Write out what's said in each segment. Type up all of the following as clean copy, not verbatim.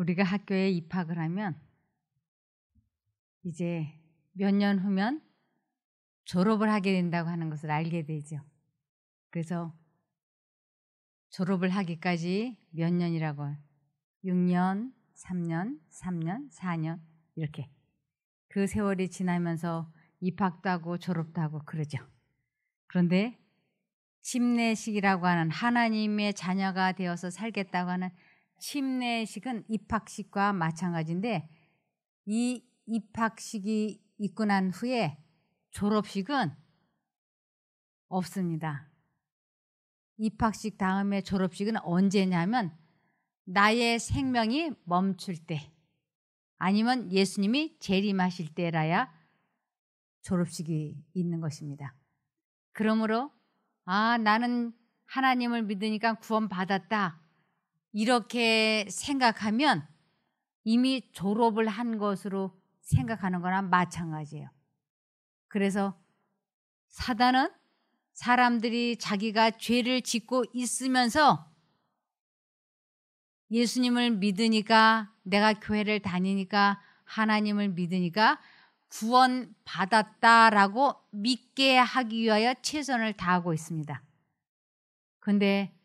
우리가 학교에 입학을 하면 이제 몇 년 후면 졸업을 하게 된다고 하는 것을 알게 되죠. 그래서 졸업을 하기까지 몇 년이라고 6년, 3년, 3년, 4년 이렇게 그 세월이 지나면서 입학도 하고 졸업도 하고 그러죠. 그런데 침례식이라고 하는 하나님의 자녀가 되어서 살겠다고 하는 침례식은 입학식과 마찬가지인데 이 입학식이 있고 난 후에 졸업식은 없습니다. 입학식 다음에 졸업식은 언제냐면 나의 생명이 멈출 때 아니면 예수님이 재림하실 때라야 졸업식이 있는 것입니다. 그러므로 나는 하나님을 믿으니까 구원받았다 이렇게 생각하면 이미 졸업을 한 것으로 생각하는 거나 마찬가지예요. 그래서 사단은 사람들이 자기가 죄를 짓고 있으면서 예수님을 믿으니까 내가 교회를 다니니까 하나님을 믿으니까 구원받았다라고 믿게 하기 위하여 최선을 다하고 있습니다. 그런데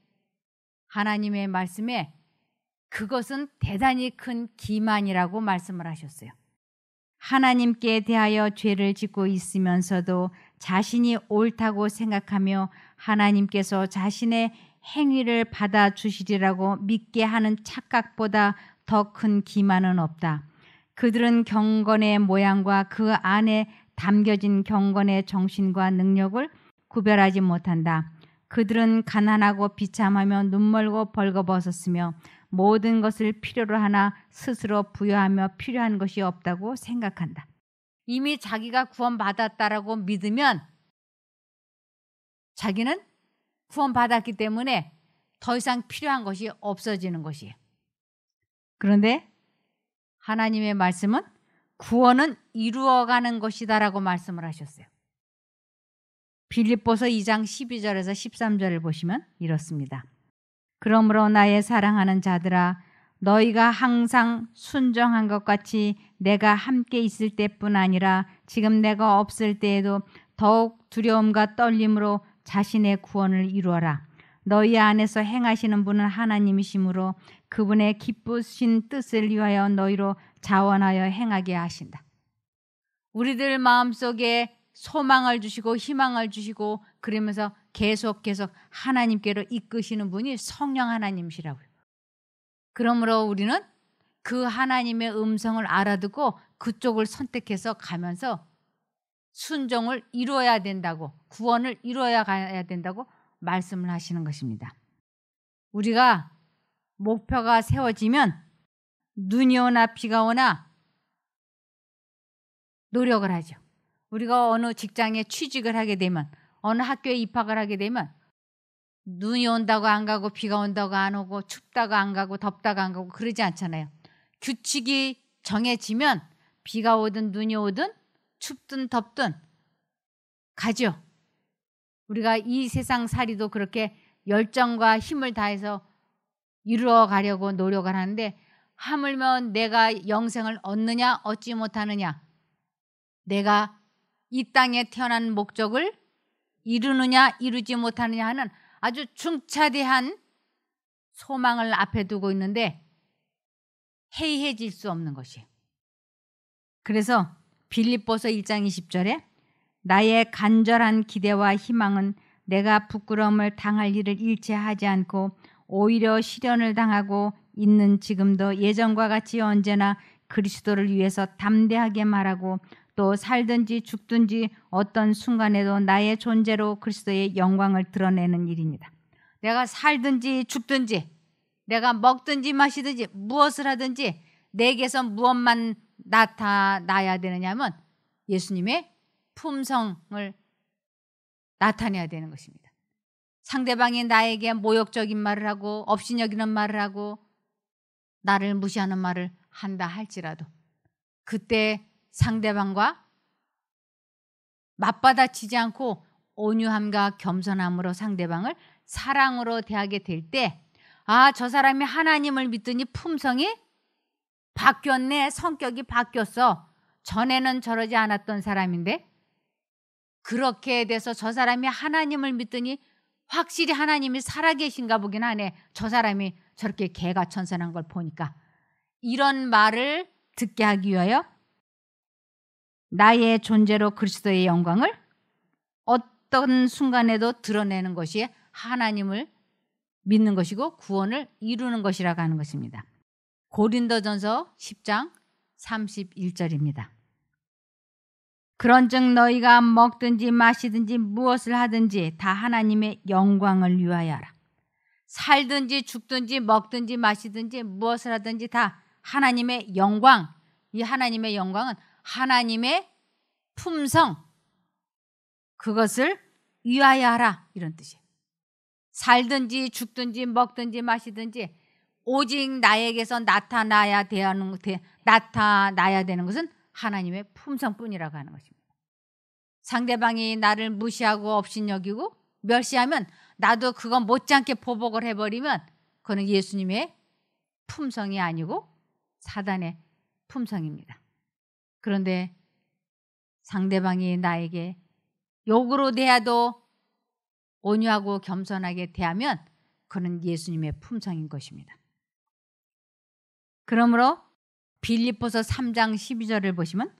하나님의 말씀에 그것은 대단히 큰 기만이라고 말씀을 하셨어요. 하나님께 대하여 죄를 짓고 있으면서도 자신이 옳다고 생각하며 하나님께서 자신의 행위를 받아주시리라고 믿게 하는 착각보다 더 큰 기만은 없다. 그들은 경건의 모양과 그 안에 담겨진 경건의 정신과 능력을 구별하지 못한다. 그들은 가난하고 비참하며 눈멀고 벌거벗었으며 모든 것을 필요로 하나 스스로 부여하며 필요한 것이 없다고 생각한다. 이미 자기가 구원받았다라고 믿으면 자기는 구원받았기 때문에 더 이상 필요한 것이 없어지는 것이에요. 그런데 하나님의 말씀은 구원은 이루어가는 것이다라고 말씀을 하셨어요. 빌립보서 2장 12절에서 13절을 보시면 이렇습니다. 그러므로 나의 사랑하는 자들아 너희가 항상 순종한 것 같이 내가 함께 있을 때뿐 아니라 지금 내가 없을 때에도 더욱 두려움과 떨림으로 자신의 구원을 이루어라. 너희 안에서 행하시는 분은 하나님이시므로 그분의 기쁘신 뜻을 위하여 너희로 자원하여 행하게 하신다. 우리들 마음속에 소망을 주시고 희망을 주시고 그러면서 계속 하나님께로 이끄시는 분이 성령 하나님이시라고요. 그러므로 우리는 그 하나님의 음성을 알아듣고 그쪽을 선택해서 가면서 순종을 이루어야 된다고, 구원을 이루어야 가야 된다고 말씀을 하시는 것입니다. 우리가 목표가 세워지면 눈이 오나 비가 오나 노력을 하죠. 우리가 어느 직장에 취직을 하게 되면 어느 학교에 입학을 하게 되면 눈이 온다고 안 가고 비가 온다고 안 오고 춥다고 안 가고 덥다고 안 가고 그러지 않잖아요. 규칙이 정해지면 비가 오든 눈이 오든 춥든 덥든 가죠. 우리가 이 세상 살이도 그렇게 열정과 힘을 다해서 이루어 가려고 노력을 하는데 하물며 내가 영생을 얻느냐 얻지 못하느냐, 내가 이 땅에 태어난 목적을 이루느냐 이루지 못하느냐 하는 아주 중차대한 소망을 앞에 두고 있는데 해이해질 수 없는 것이에요. 그래서 빌립보서 1장 20절에 나의 간절한 기대와 희망은 내가 부끄러움을 당할 일을 일체하지 않고 오히려 시련을 당하고 있는 지금도 예전과 같이 언제나 그리스도를 위해서 담대하게 말하고 또 살든지 죽든지 어떤 순간에도 나의 존재로 그리스도의 영광을 드러내는 일입니다. 내가 살든지 죽든지 내가 먹든지 마시든지 무엇을 하든지 내게서 무엇만 나타나야 되느냐면 예수님의 품성을 나타내야 되는 것입니다. 상대방이 나에게 모욕적인 말을 하고 업신여기는 말을 하고 나를 무시하는 말을 한다 할지라도 그때 상대방과 맞받아치지 않고 온유함과 겸손함으로 상대방을 사랑으로 대하게 될 때 저 사람이 하나님을 믿더니 품성이 바뀌었네. 성격이 바뀌었어. 전에는 저러지 않았던 사람인데 그렇게 돼서 저 사람이 하나님을 믿더니 확실히 하나님이 살아계신가 보긴 하네. 저 사람이 저렇게 개가천선한 걸 보니까. 이런 말을 듣게 하기 위하여 나의 존재로 그리스도의 영광을 어떤 순간에도 드러내는 것이 하나님을 믿는 것이고 구원을 이루는 것이라고 하는 것입니다. 고린도전서 10장 31절입니다. 그런즉 너희가 먹든지 마시든지 무엇을 하든지 다 하나님의 영광을 위하여 하라. 살든지 죽든지 먹든지 마시든지 무엇을 하든지 다 하나님의 영광. 이 하나님의 영광은 하나님의 품성, 그것을 위하여 하라, 이런 뜻이에요. 살든지 죽든지 먹든지 마시든지 오직 나에게서 나타나야 되는 것은 하나님의 품성뿐이라고 하는 것입니다. 상대방이 나를 무시하고 업신여기고 멸시하면 나도 그거 못지않게 보복을 해버리면 그건 예수님의 품성이 아니고 사단의 품성입니다. 그런데 상대방이 나에게 욕으로 대하도 온유하고 겸손하게 대하면 그는 예수님의 품성인 것입니다. 그러므로 빌립보서 3장 12절을 보시면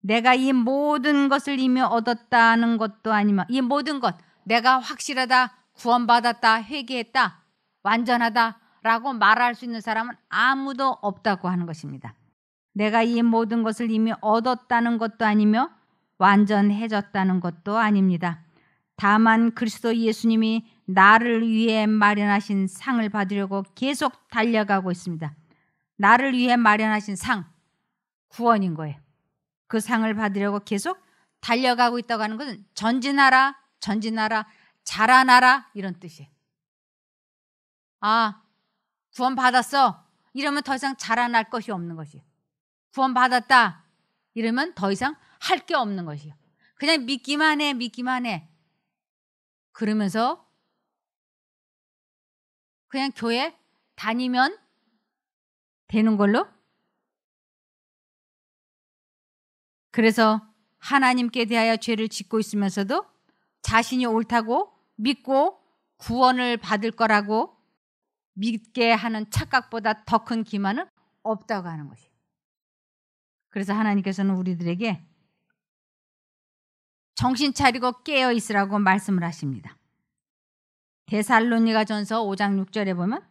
내가 이 모든 것을 이미 얻었다는 것도 아니면 이 모든 것 내가 확실하다, 구원받았다, 회개했다, 완전하다라고 말할 수 있는 사람은 아무도 없다고 하는 것입니다. 내가 이 모든 것을 이미 얻었다는 것도 아니며 완전해졌다는 것도 아닙니다. 다만 그리스도 예수님이 나를 위해 마련하신 상을 받으려고 계속 달려가고 있습니다. 나를 위해 마련하신 상, 구원인 거예요. 그 상을 받으려고 계속 달려가고 있다고 하는 것은 전진하라, 전진하라, 자라나라 이런 뜻이에요. 아, 구원 받았어. 이러면 더 이상 자라날 것이 없는 것이에요. 구원 받았다. 이러면 더 이상 할 게 없는 것이에요. 그냥 믿기만 해, 믿기만 해. 그러면서 그냥 교회 다니면 되는 걸로. 그래서 하나님께 대하여 죄를 짓고 있으면서도 자신이 옳다고 믿고 구원을 받을 거라고 믿게 하는 착각보다 더 큰 기만은 없다고 하는 것이에요. 그래서 하나님께서는 우리들에게 정신 차리고 깨어 있으라고 말씀을 하십니다. 데살로니가전서 5장 6절에 보면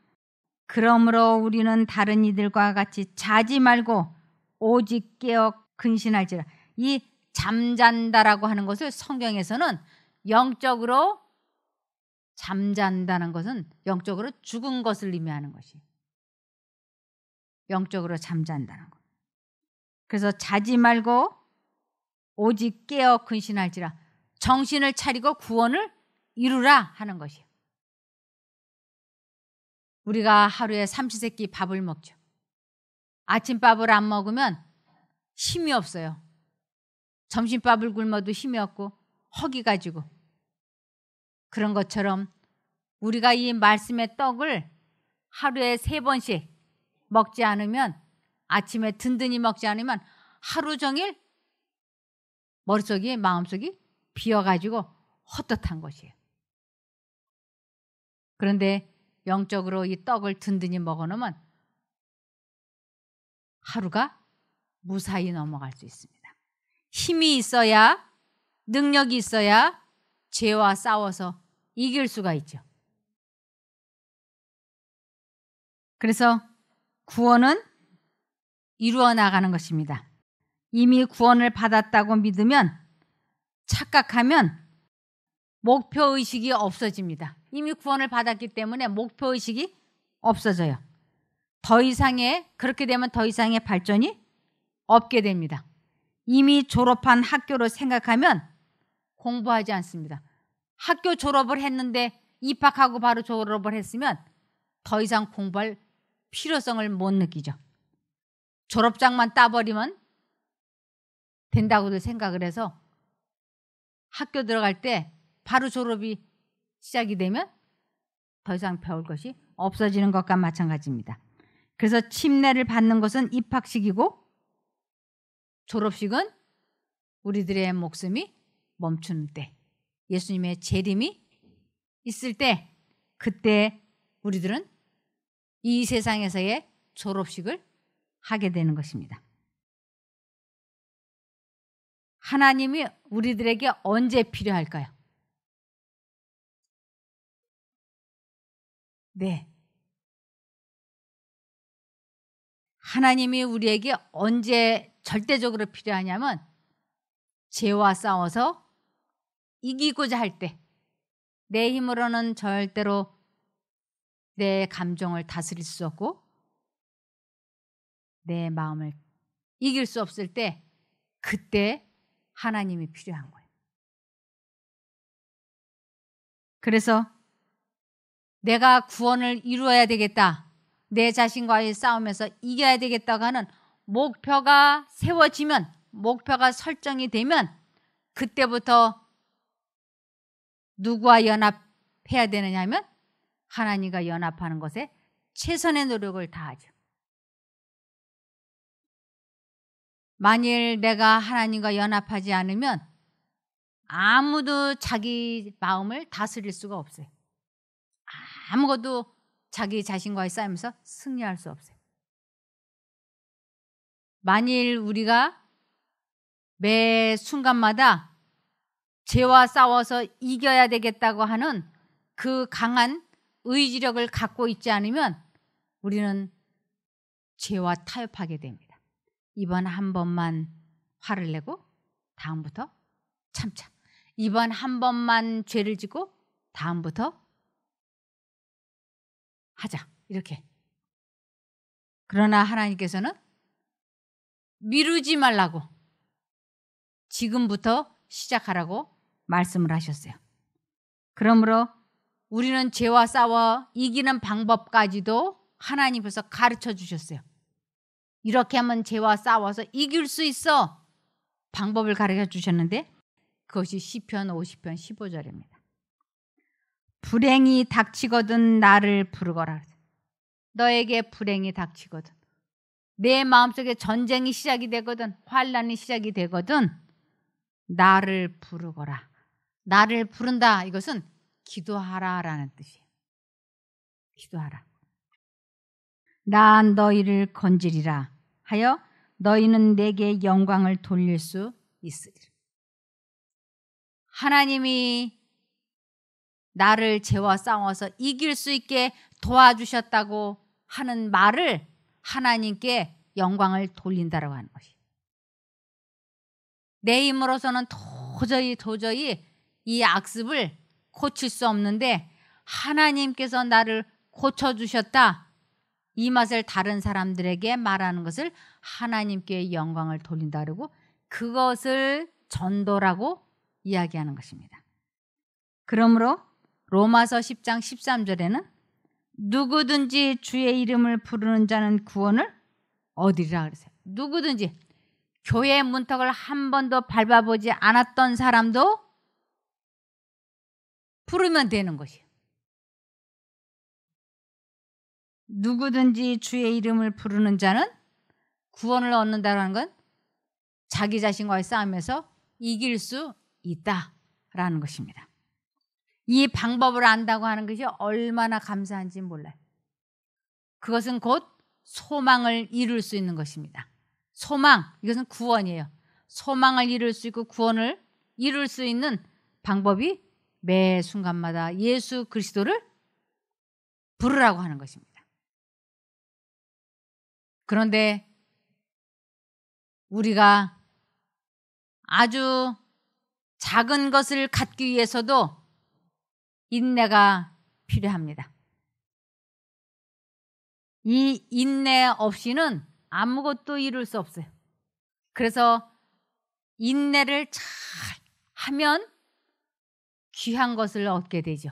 그러므로 우리는 다른 이들과 같이 자지 말고 오직 깨어 근신할지라. 이 잠잔다라고 하는 것을 성경에서는 영적으로 잠잔다는 것은 영적으로 죽은 것을 의미하는 것이에요. 영적으로 잠잔다는 것. 그래서 자지 말고 오직 깨어 근신할지라. 정신을 차리고 구원을 이루라 하는 것이에요. 우리가 하루에 삼시세끼 밥을 먹죠. 아침밥을 안 먹으면 힘이 없어요. 점심밥을 굶어도 힘이 없고 허기 가지고. 그런 것처럼 우리가 이 말씀의 떡을 하루에 3번씩 먹지 않으면, 아침에 든든히 먹지 않으면 하루 종일 머릿속이, 마음속이 비어가지고 헛헛한 것이에요. 그런데 영적으로 이 떡을 든든히 먹어놓으면 하루가 무사히 넘어갈 수 있습니다. 힘이 있어야, 능력이 있어야 죄와 싸워서 이길 수가 있죠. 그래서 구원은 이루어 나가는 것입니다. 이미 구원을 받았다고 믿으면, 착각하면 목표의식이 없어집니다. 이미 구원을 받았기 때문에 목표의식이 없어져요. 그렇게 되면 더 이상의 발전이 없게 됩니다. 이미 졸업한 학교로 생각하면 공부하지 않습니다. 학교 졸업을 했는데 입학하고 바로 졸업을 했으면 더 이상 공부할 필요성을 못 느끼죠. 졸업장만 따버리면 된다고들 생각을 해서 학교 들어갈 때 바로 졸업이 시작이 되면 더 이상 배울 것이 없어지는 것과 마찬가지입니다. 그래서 침례를 받는 것은 입학식이고 졸업식은 우리들의 목숨이 멈추는 때, 예수님의 재림이 있을 때, 그때 우리들은 이 세상에서의 졸업식을 하게 되는 것입니다. 하나님이 우리들에게 언제 필요할까요? 네. 하나님이 우리에게 언제 절대적으로 필요하냐면 죄와 싸워서 이기고자 할 때, 내 힘으로는 절대로 내 감정을 다스릴 수 없고 내 마음을 이길 수 없을 때, 그때 하나님이 필요한 거예요. 그래서 내가 구원을 이루어야 되겠다, 내 자신과의 싸움에서 이겨야 되겠다고 하는 목표가 세워지면, 목표가 설정이 되면 그때부터 누구와 연합해야 되느냐 하면 하나님과 연합하는 것에 최선의 노력을 다하죠. 만일 내가 하나님과 연합하지 않으면 아무도 자기 마음을 다스릴 수가 없어요. 아무것도 자기 자신과의 싸움에서 승리할 수 없어요. 만일 우리가 매 순간마다 죄와 싸워서 이겨야 되겠다고 하는 그 강한 의지력을 갖고 있지 않으면 우리는 죄와 타협하게 됩니다. 이번 한 번만 화를 내고 다음부터 참자. 이번 한 번만 죄를 지고 다음부터 하자. 이렇게. 그러나 하나님께서는 미루지 말라고 지금부터 시작하라고 말씀을 하셨어요. 그러므로 우리는 죄와 싸워 이기는 방법까지도 하나님께서 가르쳐 주셨어요. 이렇게 하면 죄와 싸워서 이길 수 있어. 방법을 가르쳐 주셨는데 그것이 시편 50편 15절입니다. 불행이 닥치거든 나를 부르거라. 너에게 불행이 닥치거든, 내 마음속에 전쟁이 시작이 되거든, 환난이 시작이 되거든 나를 부르거라. 나를 부른다, 이것은 기도하라라는 뜻이에요. 기도하라. 나 너희를 건지리라 하여 너희는 내게 영광을 돌릴 수 있으리라. 하나님이 나를 죄와 싸워서 이길 수 있게 도와주셨다고 하는 말을 하나님께 영광을 돌린다라고 하는 것이, 내 힘으로서는 도저히 이 악습을 고칠 수 없는데 하나님께서 나를 고쳐주셨다, 이 맛을 다른 사람들에게 말하는 것을 하나님께 영광을 돌린다고, 그것을 전도라고 이야기하는 것입니다. 그러므로 로마서 10장 13절에는 누구든지 주의 이름을 부르는 자는 구원을 얻으리라 그랬어요. 누구든지, 교회 문턱을 한 번도 밟아보지 않았던 사람도 부르면 되는 것이에요. 누구든지 주의 이름을 부르는 자는 구원을 얻는다는 건 자기 자신과의 싸움에서 이길 수 있다라는 것입니다. 이 방법을 안다고 하는 것이 얼마나 감사한지 몰라요. 그것은 곧 소망을 이룰 수 있는 것입니다. 소망, 이것은 구원이에요. 소망을 이룰 수 있고 구원을 이룰 수 있는 방법이 매 순간마다 예수 그리스도를 부르라고 하는 것입니다. 그런데 우리가 아주 작은 것을 갖기 위해서도 인내가 필요합니다. 이 인내 없이는 아무것도 이룰 수 없어요. 그래서 인내를 잘 하면 귀한 것을 얻게 되죠.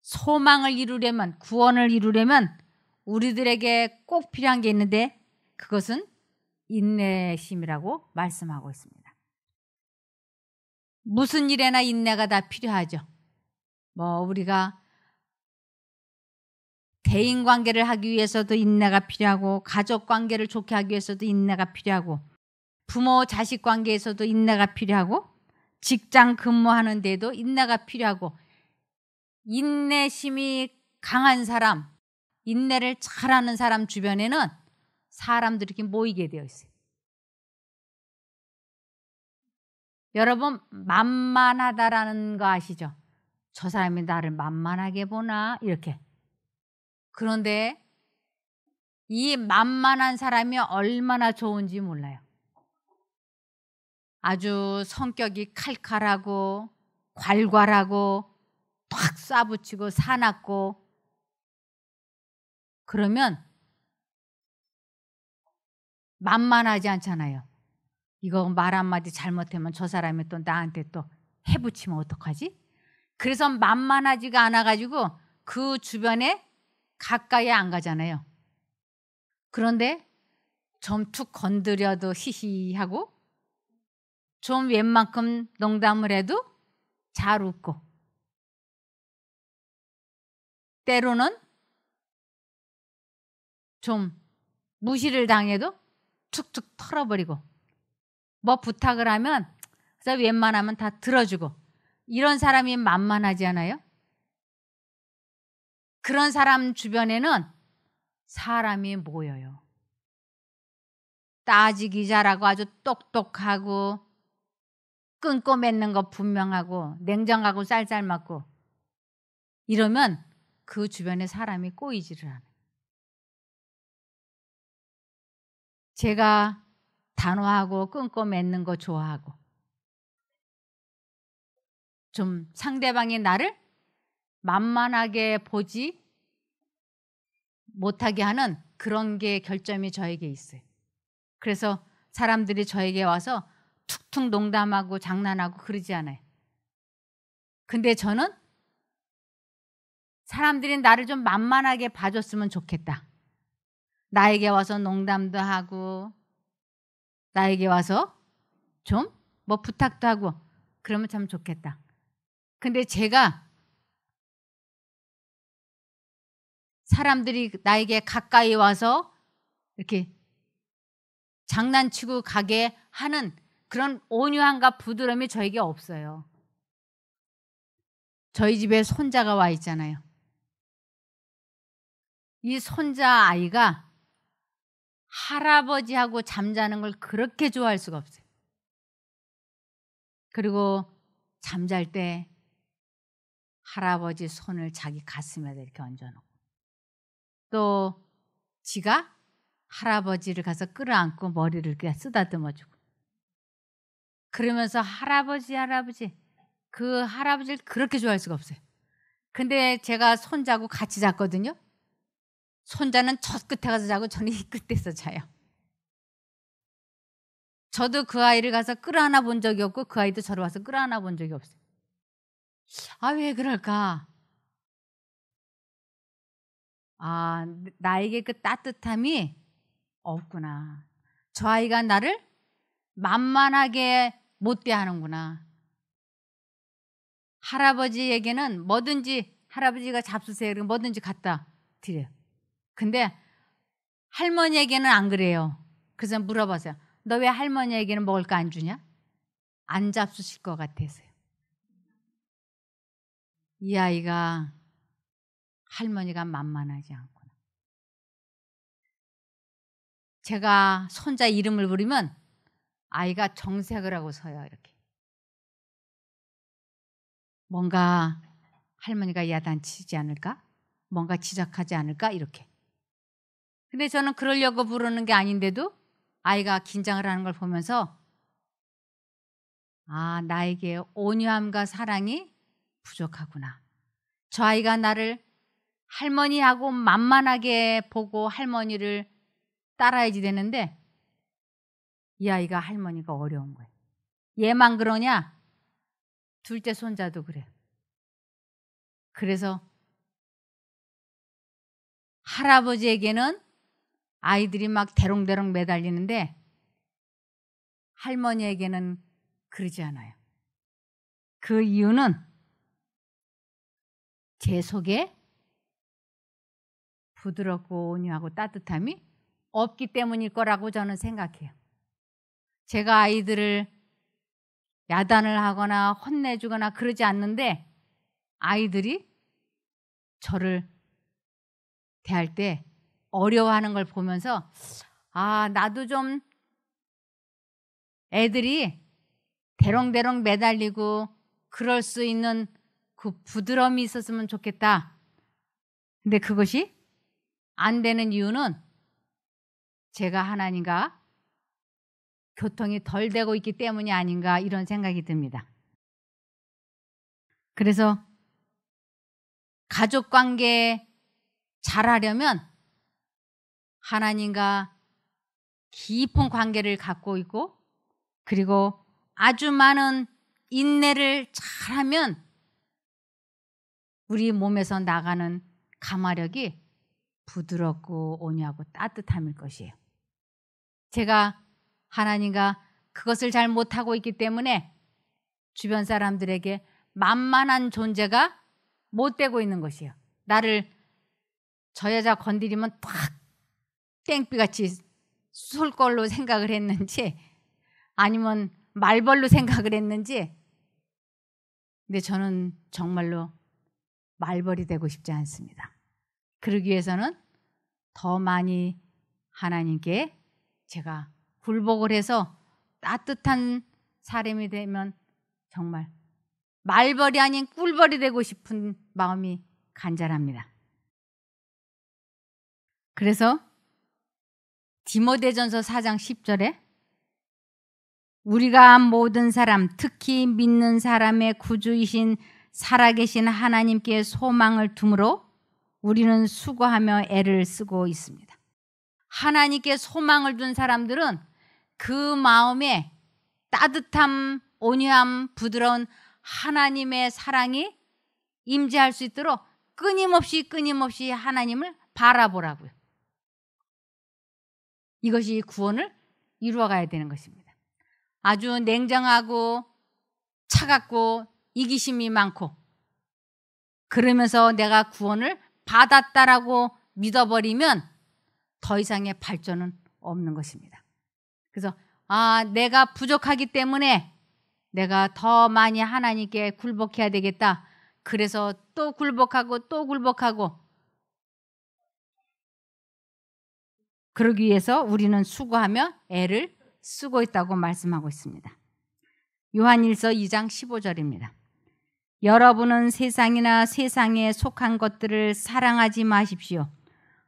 소망을 이루려면, 구원을 이루려면 우리들에게 꼭 필요한 게 있는데 그것은 인내심이라고 말씀하고 있습니다. 무슨 일에나 인내가 다 필요하죠. 우리가 대인 관계를 하기 위해서도 인내가 필요하고, 가족 관계를 좋게 하기 위해서도 인내가 필요하고, 부모 자식 관계에서도 인내가 필요하고, 직장 근무하는 데도 인내가 필요하고, 인내심이 강한 사람, 인내를 잘하는 사람 주변에는 사람들이 이렇게 모이게 되어 있어요. 여러분, 만만하다라는 거 아시죠? 저 사람이 나를 만만하게 보나 이렇게. 그런데 이 만만한 사람이 얼마나 좋은지 몰라요. 아주 성격이 칼칼하고 괄괄하고 탁 쏴붙이고 사납고, 그러면 만만하지 않잖아요. 이거 말 한마디 잘못하면 저 사람이 또 나한테 또 해붙이면 어떡하지? 그래서 만만하지가 않아가지고 그 주변에 가까이 안 가잖아요. 그런데 좀 툭 건드려도 히히하고, 좀 웬만큼 농담을 해도 잘 웃고, 때로는 좀 무시를 당해도 툭툭 털어버리고, 뭐 부탁을 하면 그래서 웬만하면 다 들어주고, 이런 사람이 만만하지 않아요? 그런 사람 주변에는 사람이 모여요. 따지기 잘하고 아주 똑똑하고 끊고 맺는 거 분명하고 냉정하고 쌀쌀 맞고, 이러면 그 주변에 사람이 꼬이지를 않아요. 제가 단호하고 끊고 맺는 거 좋아하고, 좀 상대방이 나를 만만하게 보지 못하게 하는 그런 게 결점이 저에게 있어요. 그래서 사람들이 저에게 와서 툭툭 농담하고 장난하고 그러지 않아요. 근데 저는 사람들이 나를 좀 만만하게 봐줬으면 좋겠다. 나에게 와서 농담도 하고, 나에게 와서 좀 뭐 부탁도 하고 그러면 참 좋겠다. 근데 제가 사람들이 나에게 가까이 와서 이렇게 장난치고 가게 하는 그런 온유함과 부드러움이 저에게 없어요. 저희 집에 손자가 와 있잖아요. 이 손자 아이가 할아버지하고 잠자는 걸 그렇게 좋아할 수가 없어요. 그리고 잠잘 때 할아버지 손을 자기 가슴에다 이렇게 얹어놓고, 또 지가 할아버지를 가서 끌어안고 머리를 이렇게 쓰다듬어주고, 그러면서 할아버지 그 할아버지를 그렇게 좋아할 수가 없어요. 근데 제가 손자하고 같이 잤거든요. 손자는 저 끝에 가서 자고 저는 이 끝에서 자요. 저도 그 아이를 가서 끌어안아 본 적이 없고 그 아이도 저를 와서 끌어안아 본 적이 없어요. 아, 왜 그럴까? 아, 나에게 그 따뜻함이 없구나. 저 아이가 나를 만만하게 못 대하는구나. 할아버지에게는 뭐든지 할아버지가 잡수세요. 그리고 뭐든지 갖다 드려요. 근데 할머니에게는 안 그래요. 그래서 물어봤어요. 너 왜 할머니에게는 먹을 거 안 주냐? 안 잡수실 것 같아서요. 이 아이가 할머니가 만만하지 않구나. 제가 손자 이름을 부르면 아이가 정색을 하고 서요. 이렇게. 뭔가 할머니가 야단치지 않을까? 뭔가 지적하지 않을까? 이렇게. 근데 저는 그러려고 부르는 게 아닌데도 아이가 긴장을 하는 걸 보면서, 아, 나에게 온유함과 사랑이 부족하구나. 저 아이가 나를 할머니하고 만만하게 보고 할머니를 따라야지 되는데 이 아이가 할머니가 어려운 거예요. 얘만 그러냐? 둘째 손자도 그래요. 그래서 할아버지에게는 아이들이 막 대롱대롱 매달리는데 할머니에게는 그러지 않아요. 그 이유는 제 속에 부드럽고 온유하고 따뜻함이 없기 때문일 거라고 저는 생각해요. 제가 아이들을 야단을 하거나 혼내주거나 그러지 않는데 아이들이 저를 대할 때 어려워하는 걸 보면서 나도 좀 애들이 대롱대롱 매달리고 그럴 수 있는 그 부드러움이 있었으면 좋겠다. 근데 그것이 안 되는 이유는 제가 하나님과 교통이 덜 되고 있기 때문이 아닌가 이런 생각이 듭니다. 그래서 가족관계 잘하려면 하나님과 깊은 관계를 갖고 있고 그리고 아주 많은 인내를 잘하면 우리 몸에서 나가는 감화력이 부드럽고 온유하고 따뜻함일 것이에요. 제가 하나님과 그것을 잘 못하고 있기 때문에 주변 사람들에게 만만한 존재가 못 되고 있는 것이에요. 나를 저 여자 건드리면 탁 땡비같이 쏠 걸로 생각을 했는지 아니면 말벌로 생각을 했는지 근데 저는 정말로 말벌이 되고 싶지 않습니다. 그러기 위해서는 더 많이 하나님께 제가 굴복을 해서 따뜻한 사람이 되면 정말 말벌이 아닌 꿀벌이 되고 싶은 마음이 간절합니다. 그래서 디모데전서 4장 10절에 우리가 모든 사람 특히 믿는 사람의 구주이신 살아계신 하나님께 소망을 두므로 우리는 수고하며 애를 쓰고 있습니다. 하나님께 소망을 둔 사람들은 그 마음에 따뜻함, 온유함, 부드러운 하나님의 사랑이 임재할 수 있도록 끊임없이 하나님을 바라보라고요. 이것이 구원을 이루어가야 되는 것입니다. 아주 냉정하고 차갑고 이기심이 많고 그러면서 내가 구원을 받았다라고 믿어버리면 더 이상의 발전은 없는 것입니다. 그래서 내가 부족하기 때문에 내가 더 많이 하나님께 굴복해야 되겠다. 그래서 또 굴복하고 그러기 위해서 우리는 수고하며 애를 쓰고 있다고 말씀하고 있습니다. 요한일서 2장 15절입니다. 여러분은 세상이나 세상에 속한 것들을 사랑하지 마십시오.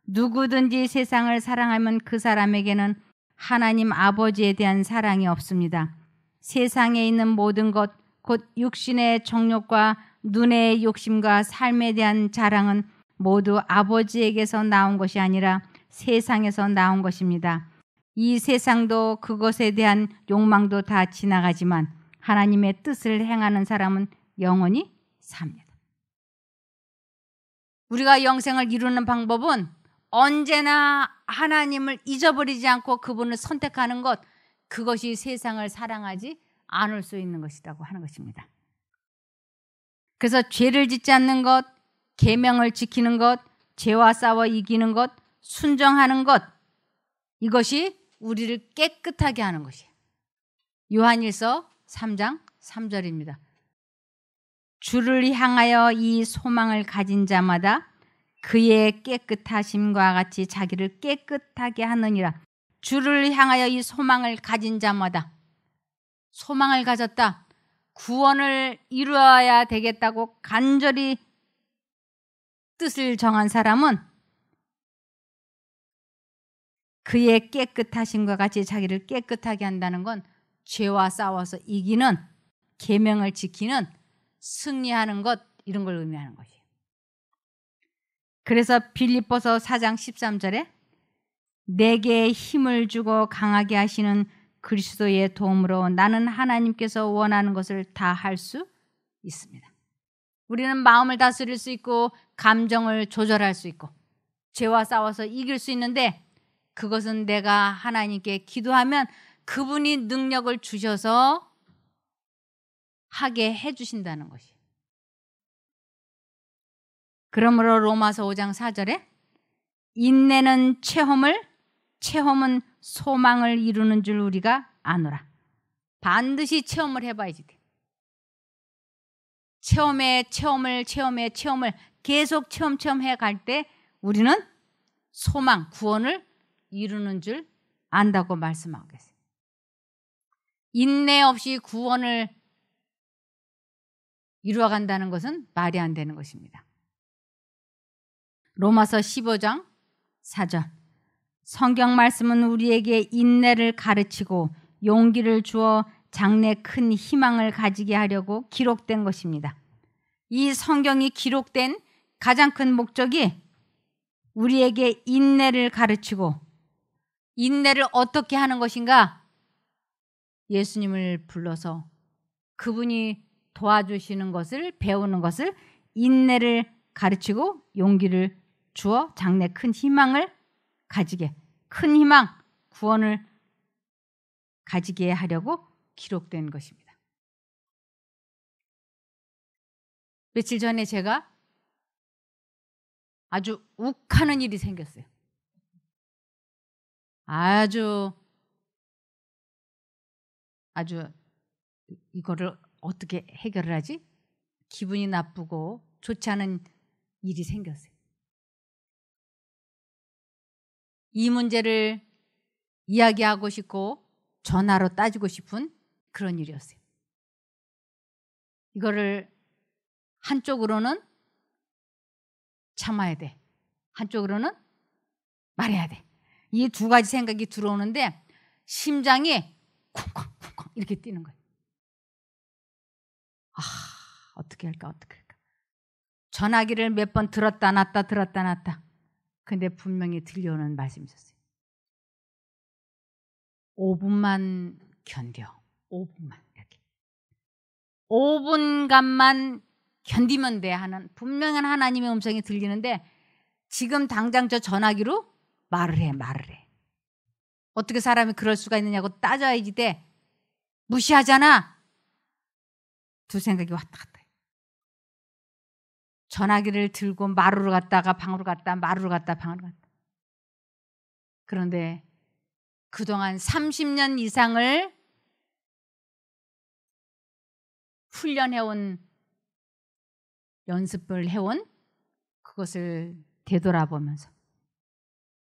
누구든지 세상을 사랑하면 그 사람에게는 하나님 아버지에 대한 사랑이 없습니다. 세상에 있는 모든 것, 곧 육신의 정욕과 눈의 욕심과 삶에 대한 자랑은 모두 아버지에게서 나온 것이 아니라 세상에서 나온 것입니다. 이 세상도 그것에 대한 욕망도 다 지나가지만 하나님의 뜻을 행하는 사람은 영원히 삽니다. 우리가 영생을 이루는 방법은 언제나 하나님을 잊어버리지 않고 그분을 선택하는 것, 그것이 세상을 사랑하지 않을 수 있는 것이라고 하는 것입니다. 그래서 죄를 짓지 않는 것, 계명을 지키는 것, 죄와 싸워 이기는 것, 순종하는 것, 이것이 우리를 깨끗하게 하는 것이에요. 요한일서 3장 3절입니다. 주를 향하여 이 소망을 가진 자마다 그의 깨끗하심과 같이 자기를 깨끗하게 하느니라. 주를 향하여 이 소망을 가진 자마다, 소망을 가졌다, 구원을 이루어야 되겠다고 간절히 뜻을 정한 사람은 그의 깨끗하심과 같이 자기를 깨끗하게 한다는 건 죄와 싸워서 이기는, 계명을 지키는, 승리하는 것, 이런 걸 의미하는 것이에요. 그래서 빌립보서 4장 13절에 내게 힘을 주고 강하게 하시는 그리스도의 도움으로 나는 하나님께서 원하는 것을 다 할 수 있습니다. 우리는 마음을 다스릴 수 있고 감정을 조절할 수 있고 죄와 싸워서 이길 수 있는데 그것은 내가 하나님께 기도하면 그분이 능력을 주셔서 하게 해주신다는 것이에요. 그러므로 로마서 5장 4절에 인내는 체험은 소망을 이루는 줄 우리가 아노라. 반드시 체험을 해봐야지 돼. 체험을 계속 체험해 갈 때 우리는 소망, 구원을 이루는 줄 안다고 말씀하고 계세요. 인내 없이 구원을 이루어간다는 것은 말이 안 되는 것입니다. 로마서 15장 4절. 성경 말씀은 우리에게 인내를 가르치고 용기를 주어 장래 큰 희망을 가지게 하려고 기록된 것입니다. 이 성경이 기록된 가장 큰 목적이 우리에게 인내를 가르치고, 인내를 어떻게 하는 것인가? 예수님을 불러서 그분이 도와주시는 것을, 배우는 것을, 인내를 가르치고 용기를 주어 장래 큰 희망을 가지게, 큰 희망, 구원을 가지게 하려고 기록된 것입니다. 며칠 전에 제가 아주 욱하는 일이 생겼어요. 아주 이거를 어떻게 해결을 하지? 기분이 나쁘고 좋지 않은 일이 생겼어요. 이 문제를 이야기하고 싶고 전화로 따지고 싶은 그런 일이었어요. 이거를 한쪽으로는 참아야 돼, 한쪽으로는 말해야 돼. 이 두 가지 생각이 들어오는데 심장이 쿵쾅쿵쾅 이렇게 뛰는 거예요. 어떻게 할까. 전화기를 몇 번 들었다 놨다. 근데 분명히 들려오는 말씀이 있었어요. 5분만 견뎌. 5분만 이렇게. 5분간만 견디면 돼 하는 분명한 하나님의 음성이 들리는데 지금 당장 저 전화기로 말을 해. 어떻게 사람이 그럴 수가 있느냐고 따져야지 돼. 무시하잖아. 두 생각이 왔다 갔다 해. 전화기를 들고 마루로 갔다가 방으로 갔다, 마루로 갔다 방으로 갔다. 그런데 그동안 30년 이상을 훈련해온, 연습을 해온 그것을 되돌아보면서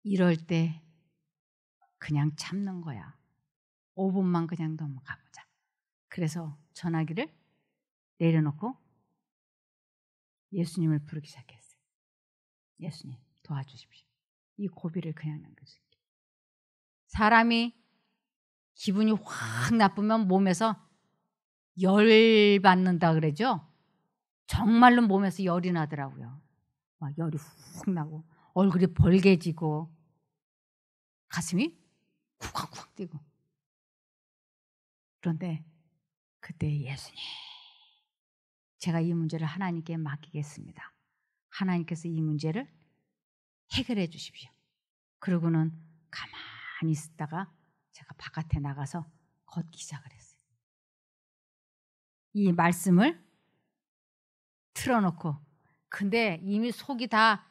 이럴 때 그냥 참는 거야. 5분만 그냥 넘어가보자. 그래서 전화기를 내려놓고 예수님을 부르기 시작했어요. 예수님 도와주십시오. 이 고비를 그냥 넘겨줄게. 사람이 기분이 확 나쁘면 몸에서 열 받는다 그러죠. 정말로 몸에서 열이 나더라고요. 막 열이 훅 나고 얼굴이 벌개지고 가슴이 쿵쾅쿵 뛰고. 그런데 그때 예수님, 제가 이 문제를 하나님께 맡기겠습니다. 하나님께서 이 문제를 해결해 주십시오. 그러고는 가만히 있다가 제가 바깥에 나가서 걷기 시작을 했어요. 이 말씀을 틀어놓고, 근데 이미 속이 다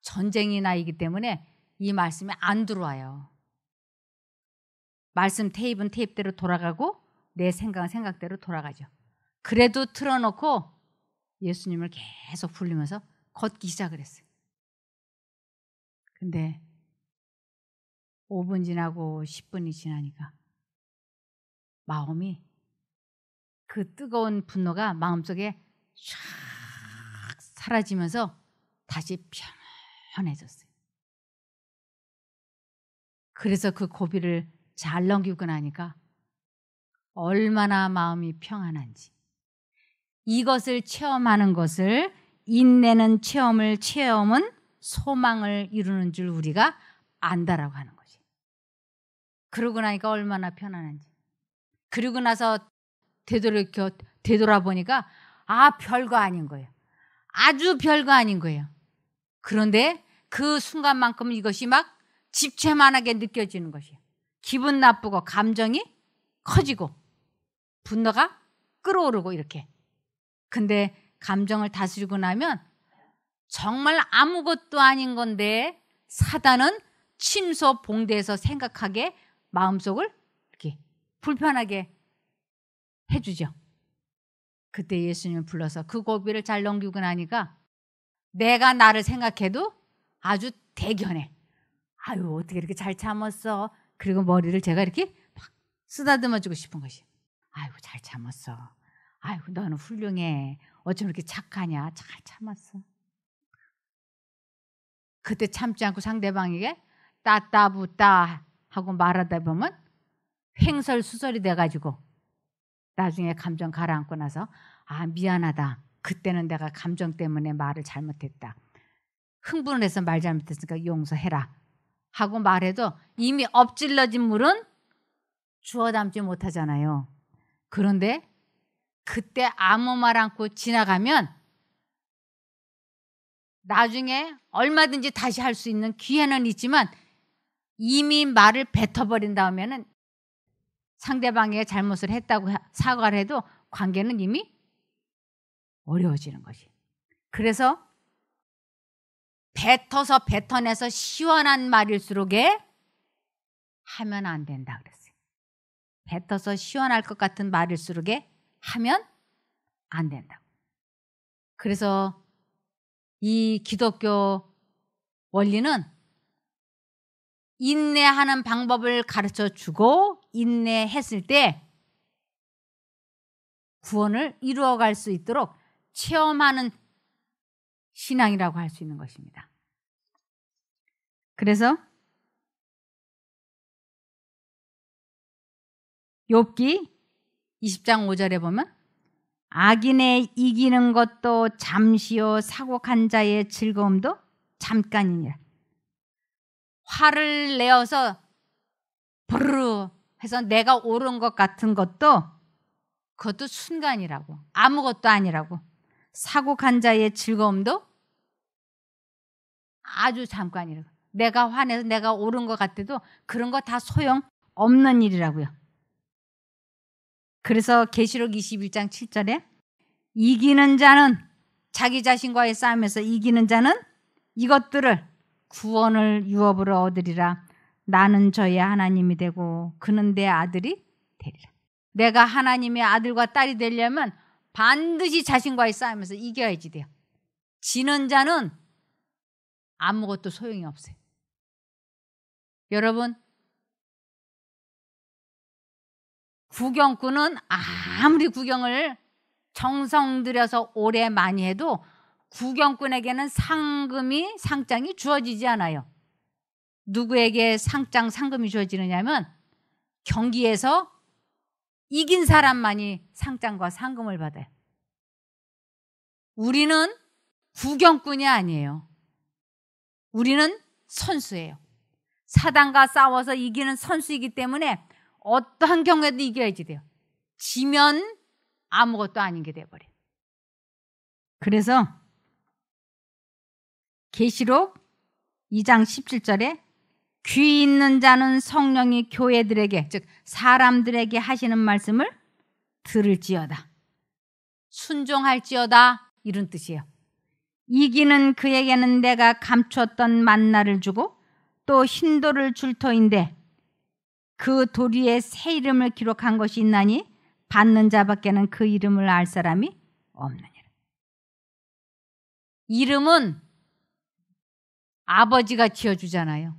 전쟁이 나이기 때문에 이 말씀이 안 들어와요. 말씀 테이프는 테이프대로 돌아가고 내 생각은 생각대로 돌아가죠. 그래도 틀어놓고 예수님을 계속 부르면서 걷기 시작을 했어요. 근데 5분 지나고 10분이 지나니까 마음이, 그 뜨거운 분노가 마음속에 쫙 사라지면서 다시 편안해졌어요. 그래서 그 고비를 잘 넘기고 나니까 얼마나 마음이 평안한지. 이것을 체험하는 것을, 인내는 체험은 소망을 이루는 줄 우리가 안다라고 하는 거지. 그러고 나니까 얼마나 편안한지. 그리고 나서 되돌아보니까 별거 아닌 거예요. 아주 별거 아닌 거예요. 그런데 그 순간만큼 이것이 막 집채만하게 느껴지는 것이에요. 기분 나쁘고 감정이 커지고 분노가 끓어오르고 이렇게. 근데 감정을 다스리고 나면 정말 아무것도 아닌 건데 사단은 침소 봉대에서 생각하게 마음속을 이렇게 불편하게 해주죠. 그때 예수님을 불러서 그 고비를 잘 넘기고 나니까 내가 나를 생각해도 아주 대견해. 아유, 어떻게 이렇게 잘 참았어. 그리고 머리를 제가 이렇게 막 쓰다듬어 주고 싶은 것이. 아이고, 잘 참았어. 아이고, 너는 훌륭해. 어쩜 이렇게 착하냐. 잘 참았어. 그때 참지 않고 상대방에게 따따부따 하고 말하다 보면 횡설수설이 돼가지고 나중에 감정 가라앉고 나서 아, 미안하다. 그때는 내가 감정 때문에 말을 잘못했다. 흥분을 해서 말 잘못했으니까 용서해라 하고 말해도 이미 엎질러진 물은 주워 담지 못하잖아요. 그런데 그때 아무 말 않고 지나가면 나중에 얼마든지 다시 할 수 있는 기회는 있지만 이미 말을 뱉어버린 다음에는 상대방의 잘못을 했다고 사과를 해도 관계는 이미 어려워지는 것이. 그래서 뱉어서 뱉어내서 시원한 말일수록에 하면 안 된다 그랬어요. 뱉어서 시원할 것 같은 말일수록에 하면 안 된다. 그래서 이 기독교 원리는 인내하는 방법을 가르쳐 주고 인내했을 때 구원을 이루어갈 수 있도록 체험하는 신앙이라고 할 수 있는 것입니다. 그래서 욥기 20장 5절에 보면 악인의 이기는 것도 잠시요 사곡한 자의 즐거움도 잠깐이니라. 화를 내어서 부르르 해서 내가 옳은 것 같은 것도 그것도 순간이라고, 아무것도 아니라고. 사곡한 자의 즐거움도 아주 잠깐이라고. 내가 화내서 내가 옳은 것 같아도 그런 거 다 소용없는 일이라고요. 그래서 계시록 21장 7절에 이기는 자는 자기 자신과의 싸움에서 이기는 자는 이것들을 구원을 유업으로 얻으리라. 나는 저의 하나님이 되고 그는 내 아들이 되리라. 내가 하나님의 아들과 딸이 되려면 반드시 자신과의 싸움에서 이겨야지 돼요. 지는 자는 아무것도 소용이 없어요. 여러분, 구경꾼은 아무리 구경을 정성 들여서 오래 많이 해도 구경꾼에게는 상장이 주어지지 않아요. 누구에게 상금이 주어지느냐면 경기에서 이긴 사람만이 상장과 상금을 받아요. 우리는 구경꾼이 아니에요. 우리는 선수예요. 사단과 싸워서 이기는 선수이기 때문에 어떠한 경우에도 이겨야지 돼요. 지면 아무것도 아닌 게 돼버려요. 그래서 계시록 2장 17절에 귀 있는 자는 성령이 교회들에게, 즉 사람들에게 하시는 말씀을 들을지어다. 순종할지어다, 이런 뜻이에요. 이기는 그에게는 내가 감추었던 만나를 주고 또 흰돌을 줄 터인데 그 돌 위에 새 이름을 기록한 것이 있나니 받는 자밖에는 그 이름을 알 사람이 없느니라. 이름은 아버지가 지어주잖아요.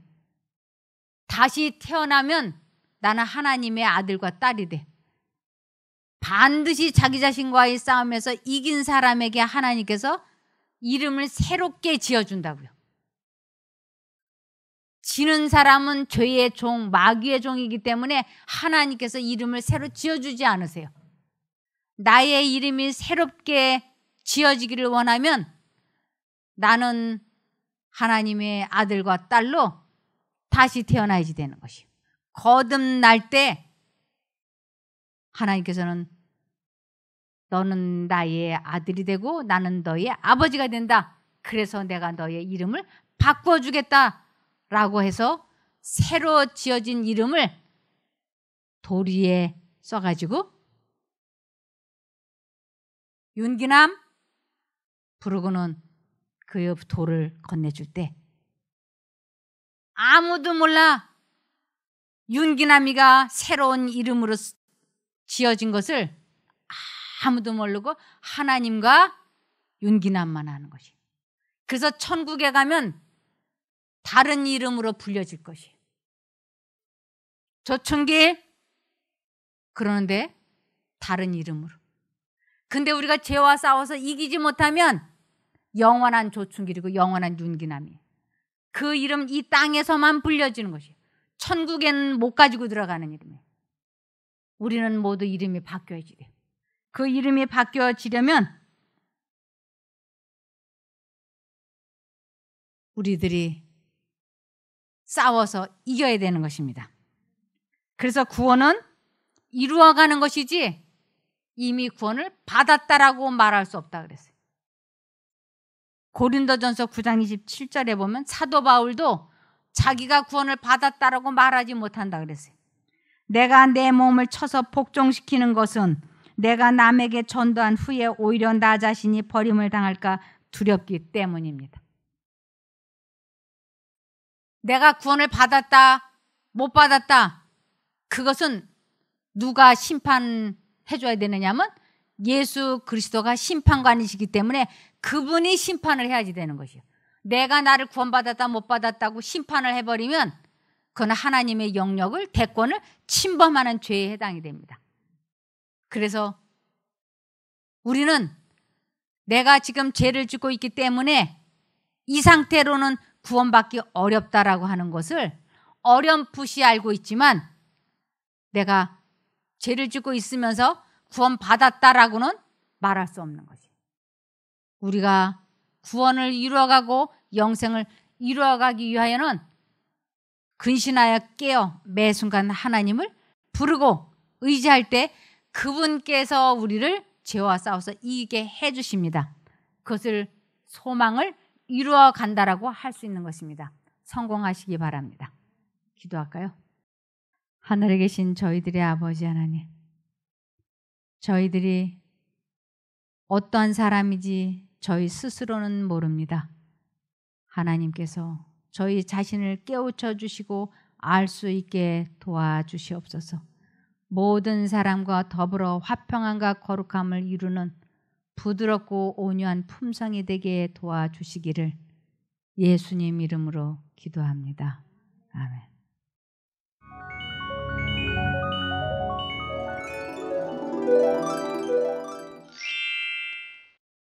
다시 태어나면 나는 하나님의 아들과 딸이 돼. 반드시 자기 자신과의 싸움에서 이긴 사람에게 하나님께서 이름을 새롭게 지어준다고요. 지는 사람은 죄의 종, 마귀의 종이기 때문에 하나님께서 이름을 새로 지어주지 않으세요. 나의 이름이 새롭게 지어지기를 원하면 나는 하나님의 아들과 딸로 다시 태어나야지 되는 것이에요. 거듭날 때 하나님께서는 너는 나의 아들이 되고 나는 너의 아버지가 된다. 그래서 내가 너의 이름을 바꿔주겠다라고 해서 새로 지어진 이름을 돌 위에 써가지고 윤기남 부르고는 그 돌을 건네줄 때 아무도 몰라. 윤기남이가 새로운 이름으로 지어진 것을 아무도 모르고 하나님과 윤기남만 아는 것이. 그래서 천국에 가면 다른 이름으로 불려질 것이. 조천길 그러는데 다른 이름으로. 근데 우리가 죄와 싸워서 이기지 못하면 영원한 조춘길이고 영원한 윤기남이에요. 그 이름 이 땅에서만 불려지는 것이에요. 천국에는 못 가지고 들어가는 이름이에요. 우리는 모두 이름이 바뀌어야지 돼요. 그 이름이 바뀌어지려면 우리들이 싸워서 이겨야 되는 것입니다. 그래서 구원은 이루어가는 것이지 이미 구원을 받았다라고 말할 수 없다 그랬어요. 고린도전서 9장 27절에 보면 사도 바울도 자기가 구원을 받았다라고 말하지 못한다 그랬어요. 내가 내 몸을 쳐서 복종시키는 것은 내가 남에게 전도한 후에 오히려 나 자신이 버림을 당할까 두렵기 때문입니다. 내가 구원을 받았다, 못 받았다, 그것은 누가 심판해줘야 되느냐면 예수 그리스도가 심판관이시기 때문에 그분이 심판을 해야지 되는 것이에요. 내가 나를 구원받았다, 못 받았다고 심판을 해버리면 그건 하나님의 영역을, 대권을 침범하는 죄에 해당이 됩니다. 그래서 우리는 내가 지금 죄를 짓고 있기 때문에 이 상태로는 구원받기 어렵다라고 하는 것을 어렴풋이 알고 있지만 내가 죄를 짓고 있으면서 구원받았다라고는 말할 수 없는 거지. 우리가 구원을 이루어가고 영생을 이루어가기 위하여는 근신하여 깨어 매 순간 하나님을 부르고 의지할 때 그분께서 우리를 죄와 싸워서 이기게 해주십니다. 그것을 소망을 이루어 간다라고 할 수 있는 것입니다. 성공하시기 바랍니다. 기도할까요? 하늘에 계신 저희들의 아버지 하나님, 저희들이 어떠한 사람인지 저희 스스로는 모릅니다. 하나님께서 저희 자신을 깨우쳐 주시고 알 수 있게 도와주시옵소서. 모든 사람과 더불어 화평함과 거룩함을 이루는 부드럽고 온유한 품성이 되게 도와주시기를 예수님 이름으로 기도합니다. 아멘.